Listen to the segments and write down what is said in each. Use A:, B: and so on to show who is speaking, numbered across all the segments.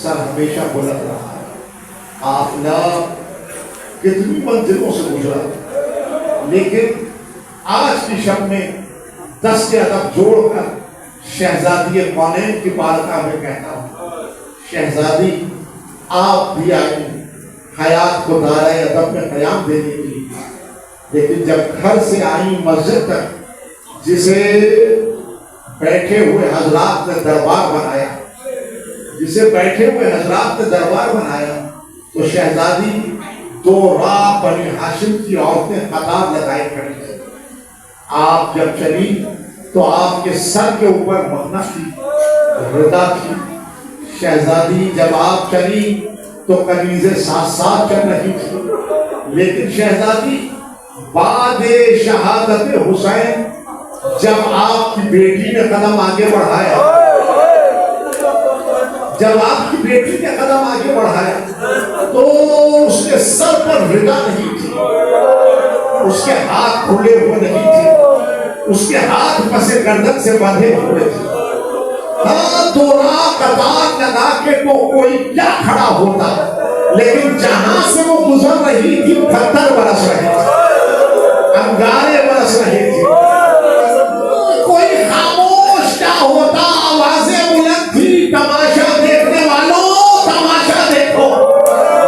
A: سر ہمیشہ بلند رہا ہے. آپ نے کتنی منزلوں سے گزرا, لیکن آج کی شب میں دست ادب جوڑ کر شہزادی کونین کی بارگاہ میں کہتا ہوں, شہزادی آپ بھی آئی حیات کو دارۂ ادب میں قیام دینے کے لیے, لیکن جب گھر سے آئی مسجد تک جسے بیٹھے ہوئے حضرات نے دربار بنایا, جسے بیٹھے ہوئے حضرات نے دربار بنایا, تو شہزادی دو راہ بنی ہاشم کی عورتیں قطار لگائے کھڑی ہیں. آپ جب چلی تو آپ کے سر کے اوپر مہنہ تھی, ردا تھی. شہزادی جب آپ چلی تو کنیزیں ساتھ ساتھ چل رہی تھی, لیکن شہزادی بعد شہادت حسین جب آپ کی بیٹی نے قدم آگے بڑھایا, جب آپ کی بیٹی نے قدم آگے بڑھایا تو اس کے سر پر ردا نہیں تھی, اس کے ہاتھ کھلے ہوئے نہیں تھے, اس کے ہاتھ پس گردن سے باندھے ہوئے تھے. ہاں دو راہ قطار لگا کے تو کوئی کیا کھڑا ہوتا, لیکن جہاں سے وہ گزر رہی تھی پتھر برس رہے تھے, انگارے برس رہے تھے. کوئی خاموش کیا ہوتا, آوازیں بلند تھی, تماشا دیکھنے والوں تماشا دیکھو,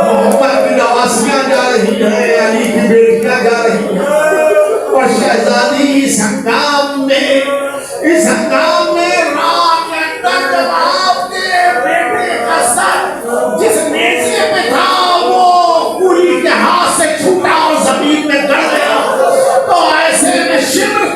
A: محمد کی نواسیاں جا رہی ہیں, علی کی بیٹیاں جا رہی ہیں, اور شہزادی اس ہنگام میں رات کے اندر جب آپ کے بیٹے کا سر جس نیزے میں تھا وہ کوئی کے ہاتھ سے چھوٹا اور زمین میں گڑ گیا, تو ایسے میں شمر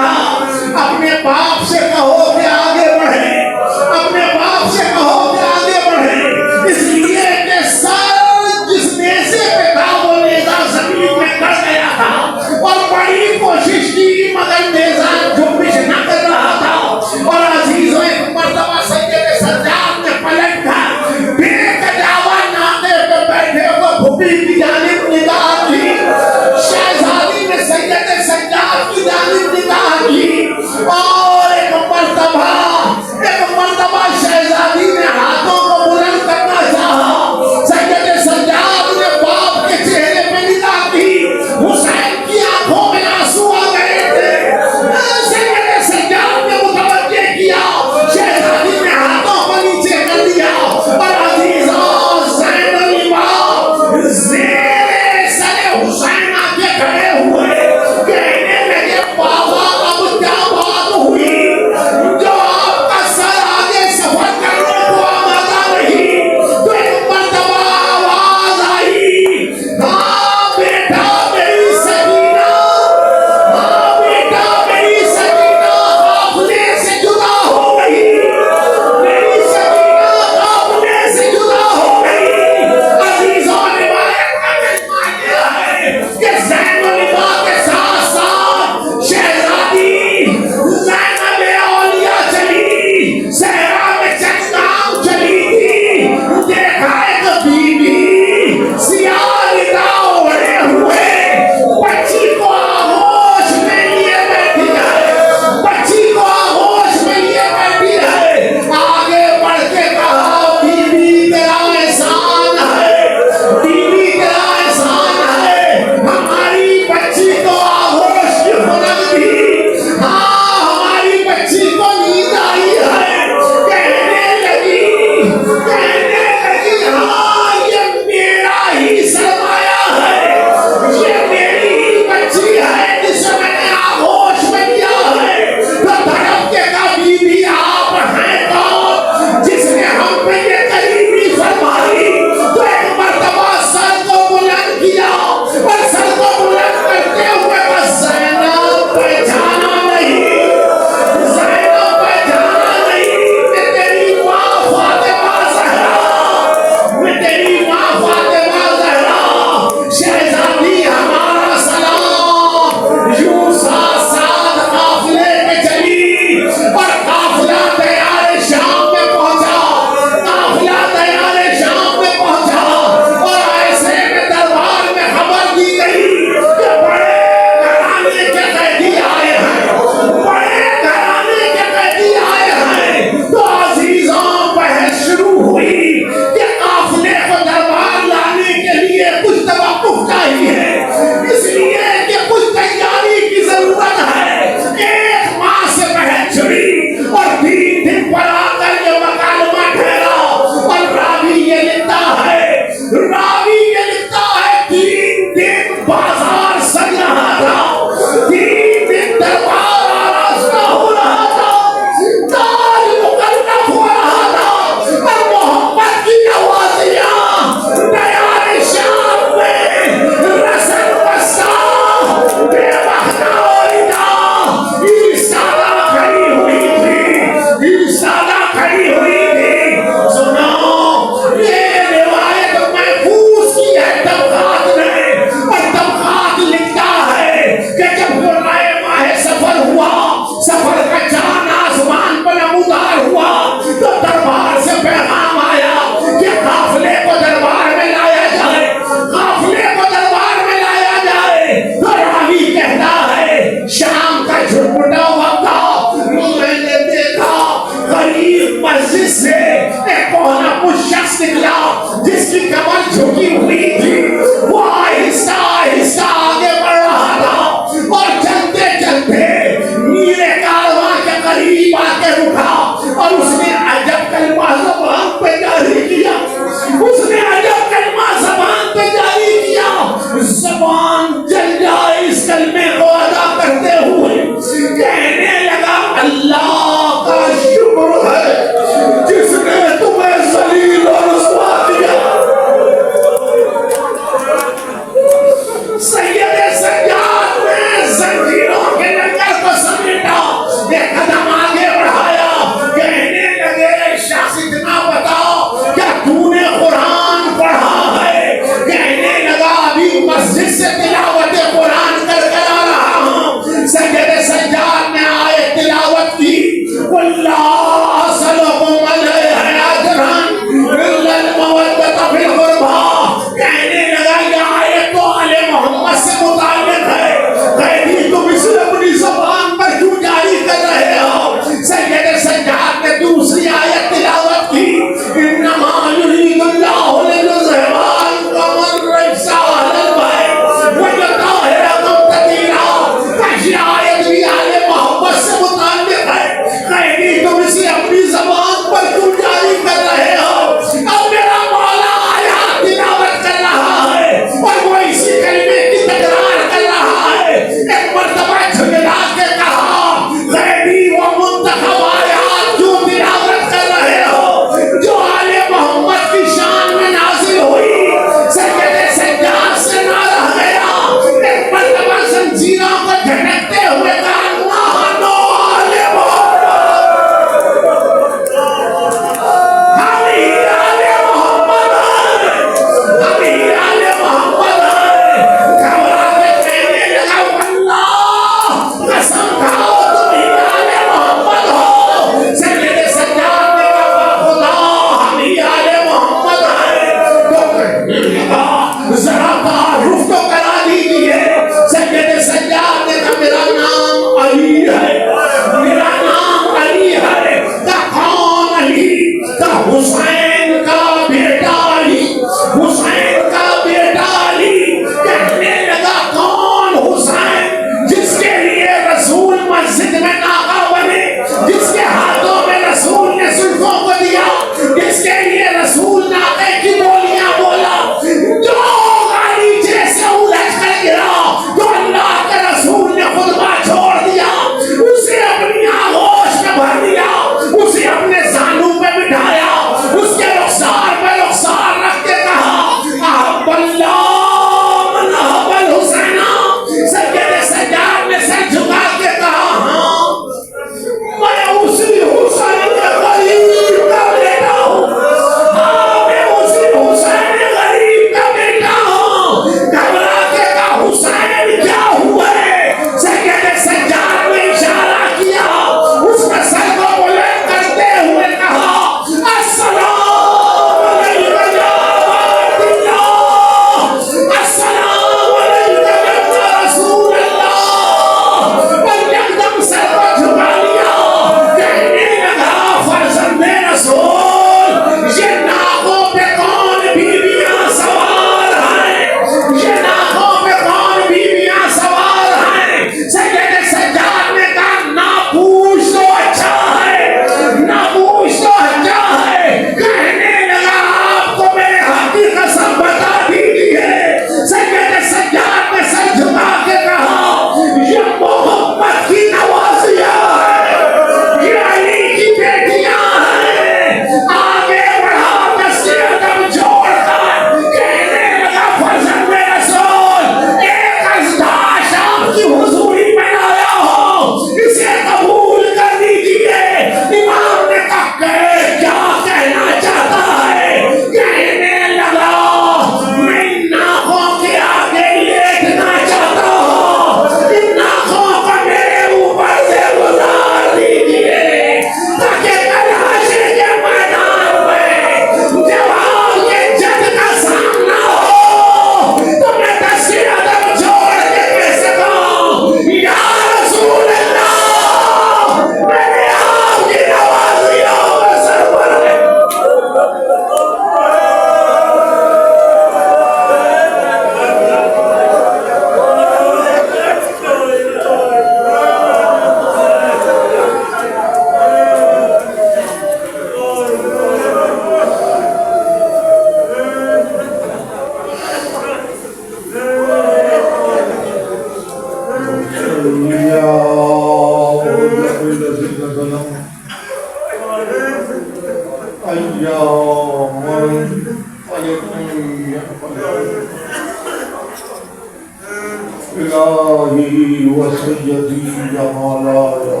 A: مولا یا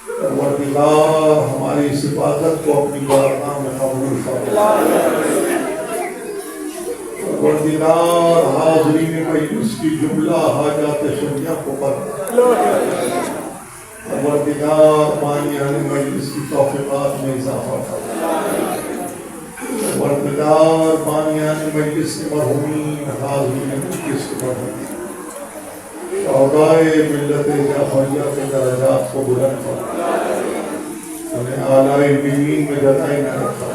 A: پروردگار ہماری اس عبادت کو اپنی بارگاہ میں قبول فرما پروردگار حاضرین مجلس کی جملہ حاجات شریعہ کو پروردگار مانعان مجلس کی توفیقات میں اضافہ فرما پروردگار مانعان مجلس کے مرحومین حاضرین مجلس کے مرحومین شہدائے ملت جعفریہ کے درجات کو بلند فرما انہیں اعلیٰ علمین میں جگہ نہ رکھا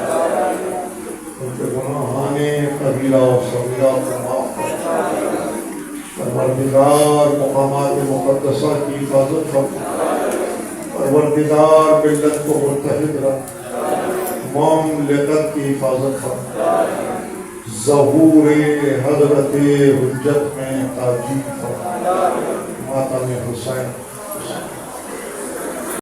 A: ان کے گناہانے قبیلہ و صغیرہ کو معاف فرما پروردگار مقامات مقدسہ کی حفاظت فرما پروردگار ملت کو متحد رکھ مملکت کی حفاظت فرما ظہور حضرت حجت میں تاجیل فرما ماتم حسین